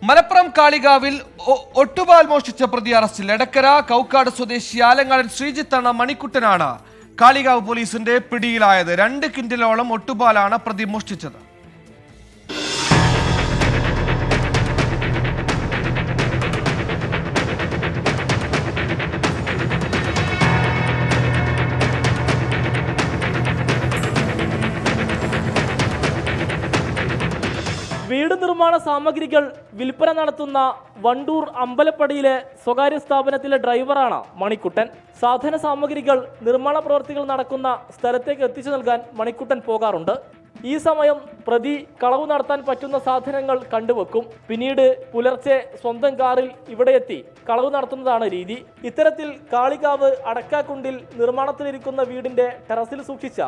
മലപ്പുറം കാളികാവിൽ ഒട്ടുപാൽ മോഷ്ടിച്ച പ്രതി അറസ്റ്റിൽ. എടക്കര കൗക്കാട് സ്വദേശി ആലങ്ങാടൻ ശ്രീജിത്ത് മണിക്കുട്ടനാണ് കാളികാവ് പോലീസിന്റെ പിടിയിലായത്. 2 കിൻഡലോളം ഒട്ടുപാലാണ് പ്രതി മോഷ്ടിച്ചത്. വീട് നിർമ്മാണ സാമഗ്രികൾ വിൽപ്പന നടത്തുന്ന വണ്ടൂർ അമ്പലപ്പടിയിലെ സ്വകാര്യ സ്ഥാപനത്തിലെ ഡ്രൈവറാണ് മണിക്കുട്ടൻ. സാധന സാമഗ്രികൾ നിർമ്മാണ പ്രവൃത്തികൾ നടക്കുന്ന സ്ഥലത്തേക്ക് എത്തിച്ചു നൽകാൻ മണിക്കുട്ടൻ പോകാറുണ്ട്. ഈ സമയം പ്രതി കളവ് നടത്താൻ പറ്റുന്ന സാധനങ്ങൾ കണ്ടുവെക്കും. പിന്നീട് പുലർച്ചെ സ്വന്തം കാറിൽ ഇവിടെ എത്തി കളവ് നടത്തുന്നതാണ് രീതി. ഇത്തരത്തിൽ കാളികാവ് അടക്കാക്കുണ്ടിൽ നിർമ്മാണത്തിലിരിക്കുന്ന വീടിന്റെ ടെറസിൽ സൂക്ഷിച്ച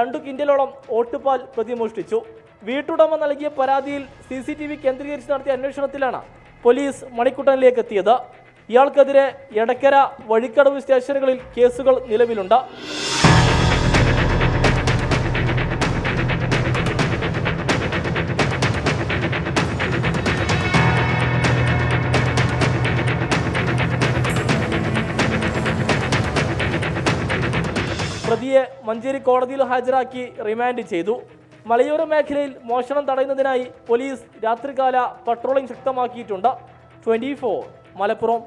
2 കിൻഡലോളം ഓട്ടുപാൽ പ്രതി മോഷ്ടിച്ചു. വീട്ടുടമ നൽകിയ പരാതിയിൽ CCTV കേന്ദ്രീകരിച്ച് നടത്തിയ അന്വേഷണത്തിലാണ് പോലീസ് മണിക്കുട്ടനിലേക്ക് എത്തിയത്. ഇയാൾക്കെതിരെ എടക്കര, വഴിക്കടവ് സ്റ്റേഷനുകളിൽ കേസുകൾ നിലവിലുണ്ട്. പ്രതിയെ മഞ്ചേരി കോടതിയിൽ ഹാജരാക്കി റിമാൻഡ് ചെയ്തു. മലയോര മേഖലയിൽ മോഷണം തടയുന്നതിനായി പോലീസ് രാത്രികാല പട്രോളിംഗ് ശക്തമാക്കിയിട്ടുണ്ട്. 24 മലപ്പുറം.